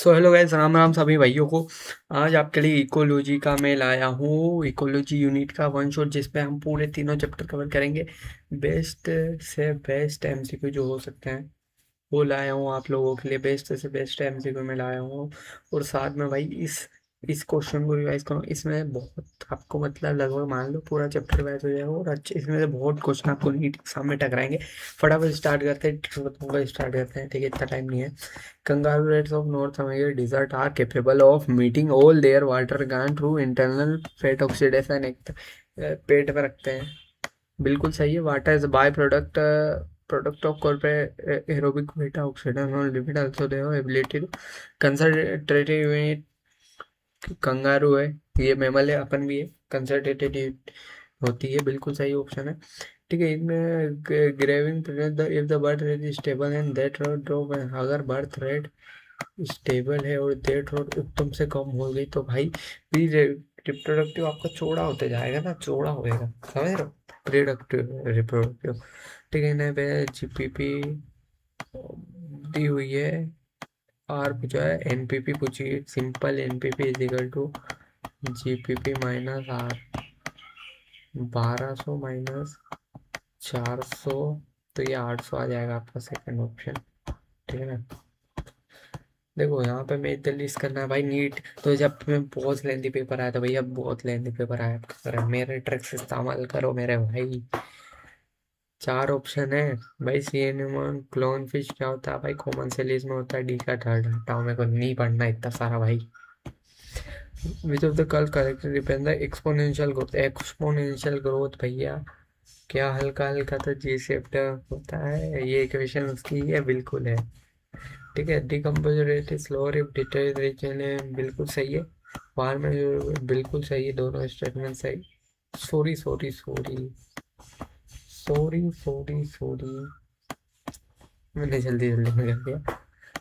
So hello guys, Ram Ram सभी भाइयों को। आज आपके लिए इकोलॉजी का मैं लाया हूँ, इकोलॉजी यूनिट का वन शॉट, जिसपे हम पूरे तीनों चैप्टर कवर करेंगे। बेस्ट से बेस्ट एमसीक्यू जो हो सकते हैं वो लाया हूँ आप लोगों के लिए। बेस्ट से बेस्ट एमसीक्यू में लाया हूँ। और साथ में भाई इस क्वेश्चन को रिवाइज करो। इसमें बहुत आपको मतलब लगभग मान लो पूरा चैप्टर रिवाइज हो जाएगा। और अच्छे इसमें से बहुत क्वेश्चन आपको नीट एग्जाम में टकराएंगे। फटाफट स्टार्ट करते हैं, ट्रिक्स बताऊंगा, स्टार्ट करते हैं। ठीक है, इतना टाइम नहीं है। Kangaroo rats of North American desert are capable of meeting all their water gone through internal fat oxidation। एक पेट में रखते हैं, बिल्कुल सही है। Water is by product of corporate aerobic beta oxidation और lipid also they have ability to concentrated unit. Kangaroo है, ये मैमल है, अपन भी है। कंसंट्रेटेड होती है, बिल्कुल सही ऑप्शन है। ठीक है, इनमें ग्रेविंग if the birth rate is stable and that drop. अगर बर्थ रेट स्टेबल है और डेट और उत्तम से कम हो गई तो भाई प्री रिप्रोडक्टिव आपका चौड़ा होते जाएगा ना, चौड़ा होएगा, समझ रहे हो? प्रीडक्टिव रिप्रोडक्टिव। ठीक है, इन्हें पे जीपीपी दी हुई है। आर पूछा है, एनपीपी पूछी है। Simple NPP is equal to GPP minus R. 1200 minus 400, तो ये 800 आ जाएगा आपका सेकंड ऑप्शन। ठीक है ना। देखो यहाँ पे मैं इधर लिस्ट करना है भाई नीट। तो जब मैं बहुत लेंथी पेपर आया था भैया, बहुत लेंथी पेपर आया था, मेरे ट्रिक्स इस्तेमाल करो मेरे भाई। 4 ऑप्शन है भाई। सी एनिमल क्लोन फिश क्या होता है भाई? कॉमन सेलीज में होता है। डी का थर्ड हटाओ, मेरे को नहीं पढ़ना इतना सारा भाई। विच ऑफ द कल character depend the exponential growth. Exponential growth भैया क्या हल्का हल्का तो जी शेप्ड होता है, ये इक्वेशन उसकी है, बिल्कुल है। ठीक है, decompose rate is slower if detail बिल्कुल सही है। बार में बिल्कुल सही है, दोनों स्टेटमेंट सही। Sorry sorry sorry sorry sorry sorry, मैंने जल्दी जल्दी में कर दिया।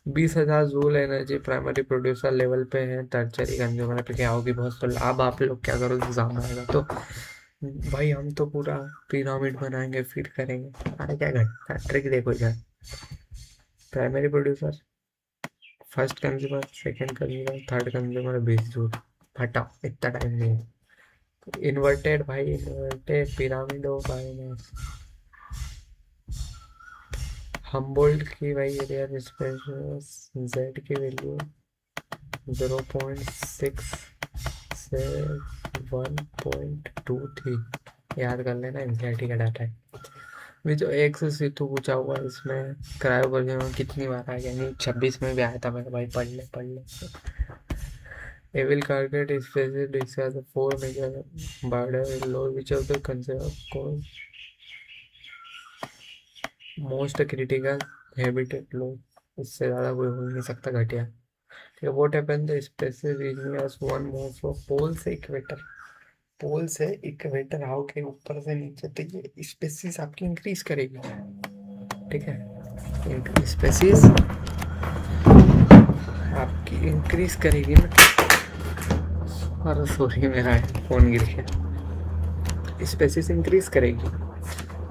20,000 joule energy primary producer level पे है, टर्चरी कंज्यूमर पे क्या होगी बहुत। तो अब आप लोग क्या करो, एग्जाम आएगा तो भाई हम तो पूरा पिरामिड बनाएंगे, फिर करेंगे। अरे क्या घटना, ट्रिक देखो इधर। Primary producer, first consumer, second consumer, third consumer, 20 joule. हटाओ, इतना टाइम नहीं है। इन्वर्टेड भाई, इन्वर्टेड पिरामिड हो भाई। हमबोल्ट की भाई एरिया स्पेस जेड की वैल्यू 0.6 से 1.23। याद कर लेना, एनसीईआरटी का डाटा है। भी जो एक से सीटू पूछा हुआ है इसमें, क्रायो वर्जन में कितनी बार आ गया? नहीं, 26 में भी आया था मेरा भाई, पढ़ ले पढ़ ले। Evil quartet species discuss 4 major bird loss which of the concept most critical habitat loss. इससे ज़्यादा कोई हो ही नहीं सकता घटिया। ठीक है, what happen the species region as one move from pole से इक्वेटर। पोल से इक्वेटर आओ के ऊपर से नीचे, तो ये स्पेसिस आपकी इंक्रीज करेगी। ठीक है, स्पेसिस आपकी इंक्रीज करेगी ना। अरे सॉरी, मेरा फोन गिर गया। स्पेसिस इंक्रीज करेगी।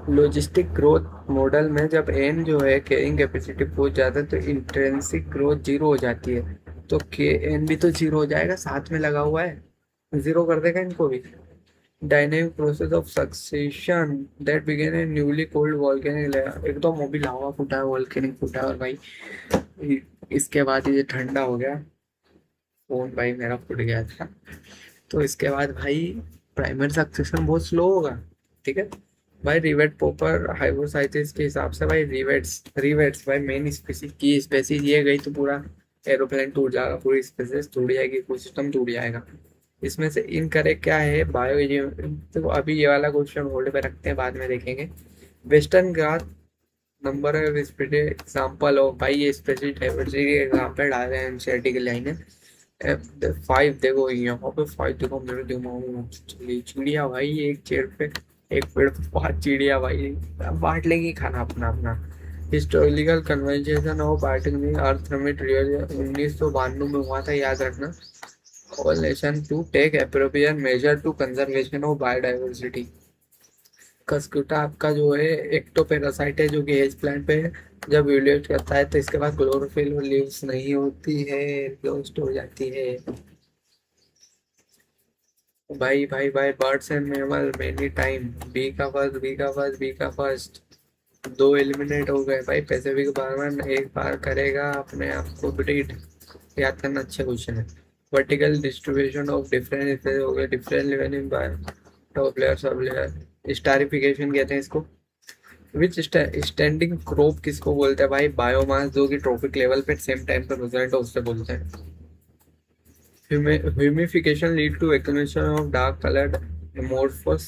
लॉजिस्टिक ग्रोथ मॉडल में जब एन जो है कैरिंग कैपेसिटी पहुंच जाता है तो इंट्रेंसिक ग्रोथ जीरो हो जाती है। तो के एन भी तो जीरो हो जाएगा, साथ में लगा हुआ है, जीरो कर देगा इनको भी। Dynamic process of succession that begin a newly cold volcanic layer. एकदम वो भी लावा फूटा है, वॉल्केनिक फूटा है। और भाई इसके बाद ये ठंडा हो गया। फोन भाई मेरा फूट गया था। तो इसके बाद भाई प्राइमरी सक्सेशन बहुत स्लो होगा। ठीक है भाई, रिवेट पोपर हाइपोथेसिस के हिसाब से भाई, रिवेट्स रिवेट्स भाई मेन स्पीसीज की स्पेसीज ये गई तो पूरा एरोप्लेन टूट जाएगा, पूरी स्पेसीज टूट जाएगी, इकोसिस्टम टूट जाएगा। इसमें से इनकरेक्ट क्या है? बायो। तो अभी ये वाला क्वेश्चन होल्ड पे रखते हैं, बाद में देखेंगे। वेस्टर्न घाट नंबर है एग्जाम्पल हो भाई, ये स्पेसिफिक एग्जाम्पल डाल रहे हैं एनसीईआरटी की लाइन है। 5 देखो, यहाँ पे 5 देखो, मेरे दिमाग में चली चिड़िया भाई, एक चेड़ पे एक पेड़ पे 5 चिड़िया भाई, बांट लेंगी खाना अपना अपना। Historical conversation of arctic earth summit 1992 में हुआ था, याद रखना। All nation to take appropriate measure to conservation of biodiversity. Cuscuta आपका जो है एक्टोपेरासाइट है, जो कि एज प्लांट पे है। जब यूलिएट करता है तो इसके पास क्लोरोफिल और लीव्स नहीं होती है, रोस्ट हो जाती है। भाई भाई भाई, birds and mammal many time. B का फर्स्ट, बी का फर्स्ट, बी का फर्स्ट। दो एलिमिनेट हो गए भाई। पैसिफिक बारमैन एक बार करेगा अपने आप को ब्रीड। याद करना, अच्छे क्वेश्चन है। वर्टिकल डिस्ट्रीब्यूशन ऑफ डिफरेंट हो गए, different level in top layer, sub layer. Stratification कहते हैं इसको। विच स्टैंडिंग क्रॉप किसको बोलते हैं भाई? बायोमास जो कि ट्रॉपिक लेवल पे सेम टाइम पे प्रेजेंट हो, उससे बोलते हैं। Humification lead to accumulation of dark colored amorphous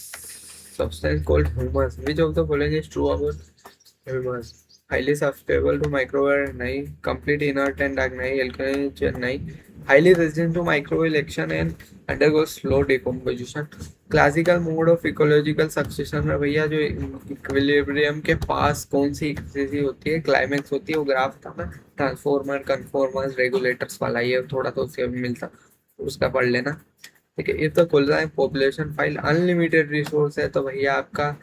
substance called humus. Which of the following is true about humus? Highly susceptible to microwear नहीं, complete inert and dark नहीं, alkaline नहीं, highly resistant to microbial action and undergoes slow decomposition. Classical mode of ecological succession में भैया जो equilibrium के पास कौन सी स्थिति होती है, क्लाइमेक्स होती है, वो ग्राफ था ना, ट्रांसफॉर्मर कन्फॉर्मर्स रेगुलेटर्स वाला, ये थोड़ा तो उससे भी मिलता, उसका पढ़ लेना। ठीक है। इफ द कोलराइन पॉपुलेशन फाइल अनलिमिटेड रिसोर्स है तो भैया आपका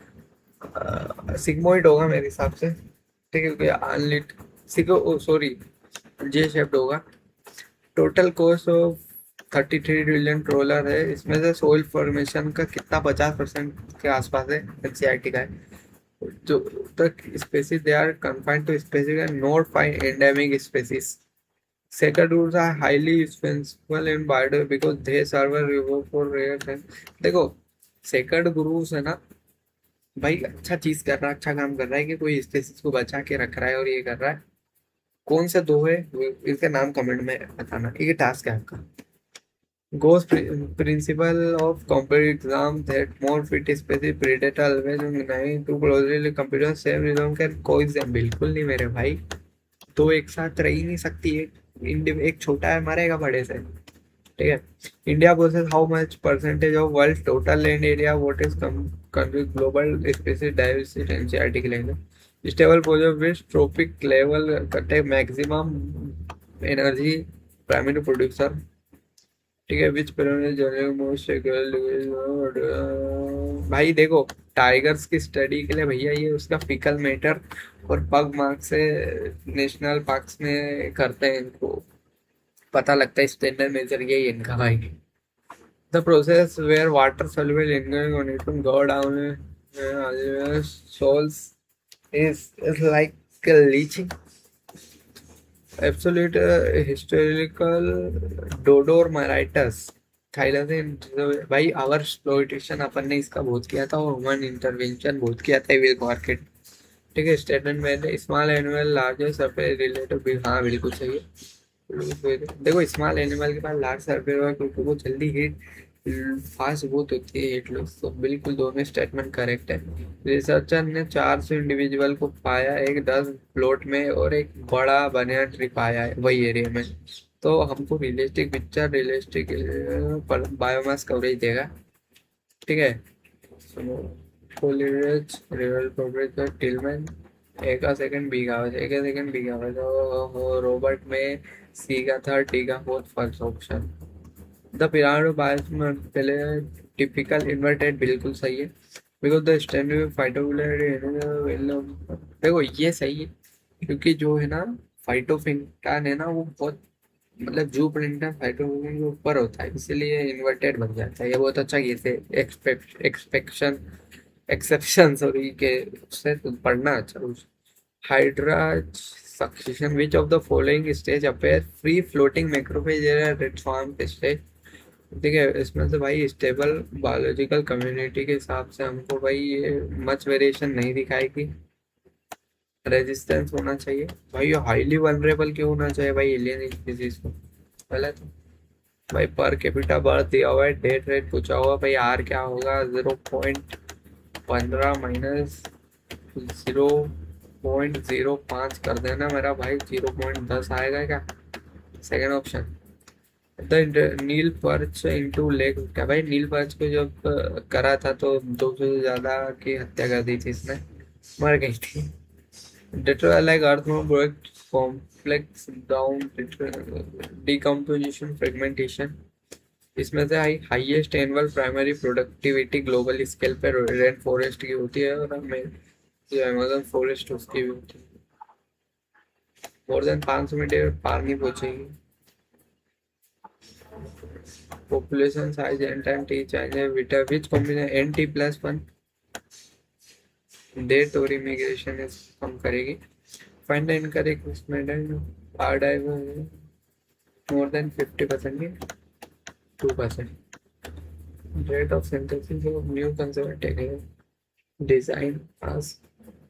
सिग्मोइड होगा मेरे हिसाब से। ठीक है, क्योंकि अनलिट सिगो सॉरी जे शेप्ड होगा। Total cost of 33 trillion dollar है। इसमें से सोइल फॉर्मेशन का कितना, 50% के आसपास है, एनसीईआरटी का है। जो तक species they are confined to specific and not find endemic species. Secadures are highly useful in biodiversity because they serve a river for rare things। देखो, सेकड गुरुस है ना भाई, अच्छा चीज कर रहा है, अच्छा काम कर रहा है कि कोई स्पेसीज को बचा के रख रहा है और ये कर रहा है। कौन से दो है इसके नाम कमेंट में बताना, ये टास्क है आपका। Goes principle of competitive exam that more fit specific predator always नहीं too closely computer same rhythm can coexist। बिल्कुल नहीं मेरे भाई, दो एक साथ रह ही नहीं सकती है। एक छोटा है मरेगा बड़े से। ठीक है। India possess how much percentage of world total land area, what is country global species diversity NCERT के लेंगे। Stable poser which trophic level कटे मैक्सिमम एनर्जी प्राइमरी प्रोड्यूसर। ठीक है। विच मोस्ट भाई देखो, टाइगर्स की स्टडी के लिए भैया ये उसका फीकल मैटर और पग मार्क से नेशनल पार्क्स में करते हैं, इनको पता लगता है। स्टैंडर्ड मेजर यही है इनका भाई। The process where water soluble incoming on it go down soils is like leaching. Absolute historical डोडोरमाइटस थाईलैंड भाई। आवर एक्सप्लॉइटेशन अपन ने इसका बहुत किया था और ह्यूमन इंटरवेंशन बहुत किया था विल मार्केट। ठीक है। स्टेटमेंट में small animal larger surface relative, हाँ बिल्कुल सही है। देखो, स्मॉल एनिमल के पास लार्ज सरफेस है क्योंकि वो जल्दी हीट फास्ट बहुत होती है हीट लॉस, तो बिल्कुल दोनों स्टेटमेंट करेक्ट है। रिसर्चर ने 400 इंडिविजुअल को पाया, एक 10 प्लॉट में और एक बड़ा बनिया ट्री पाया है वही एरिया में। तो हमको realistic picture, realistic biomass coverage देगा। ठीक है। कोलिरेज रियल प्रोग्रेस टिलमैन ए का सेकंड, बी का ए का सेकंड, बी का तो रोबोट में सी का थर्ड, डी का fourth, first option. The pyramid bias में पहले टिपिकल इन्वर्टेड बिल्कुल सही है। बिकॉज द स्टैंडर्ड देखो ये सही है क्योंकि जो है ना फाइटोफिंटान है ना, वो बहुत मतलब जू प्रिंटर फाइटोफिंटान के ऊपर होता है, इसीलिए इन्वर्टेड बन जाता है। ये बहुत अच्छा केस है। एक्सपेक्शन एक्सेप्शन सॉरी के उससे तो पढ़ना अच्छा। Hydra succession which of the following stage appear free floating macrophage red form stage. ठीक है। इसमें से भाई स्टेबल बायोलॉजिकल कम्युनिटी के हिसाब से हमको भाई ये मच वेरिएशन नहीं दिखाएगी। रेजिस्टेंस होना चाहिए भाई। ये हाईली वनरेबल क्यों होना चाहिए भाई एलियन स्पीसीज को? गलत है भाई। पर कैपिटा बर्थ दिया हुआ है, डेथ रेट पूछा हुआ भाई, आर क्या होगा? 0.15 माइनस 0.05 कर देना मेरा भाई, 0.10 आएगा क्या? Second option. The Nile perch into lake, क्या भाई नील पर्च को जब करा था तो 200 से ज्यादा की हत्या कर दी थी इसने, मर गई थी। डिट्रॉय लाइक अर्थ में product complex down decomposition fragmentation. इसमें से highest annual primary productivity global scale पे रेन फॉरेस्ट की होती है, और हमें जो अमेजन फॉरेस्ट उसकी भी होती है। मोर देन 500 मीटर पार नहीं पहुंचेगी। Population size N time T चाइना विटा which combination N T plus one date और इमिग्रेशन कम करेगी। Find the incorrect statement are diver more than 50% की 2%। Rate of synthesis of new conservative design as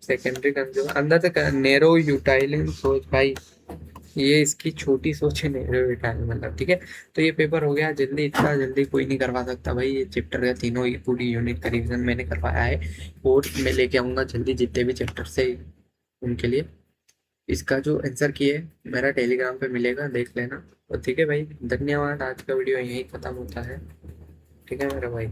secondary consumer अंदर तक narrow यूटाइलिंग सोच भाई, ये इसकी छोटी सोच है नेरो यूटाइलिंग मतलब, ठीक है। तो ये पेपर हो गया जल्दी, इतना जल्दी कोई नहीं करवा सकता भाई। ये चैप्टर का तीनों ये पूरी यूनिट का रिवीजन मैंने करवाया है, और मैं लेके आऊँगा जल्दी जितने भी चैप्टर से उनके लिए। इसका जो आंसर की है मेरा टेलीग्राम पे मिलेगा, देख लेना। और ठीक है भाई, धन्यवाद। आज का वीडियो यहीं ख़त्म होता है, ठीक है मेरा भाई।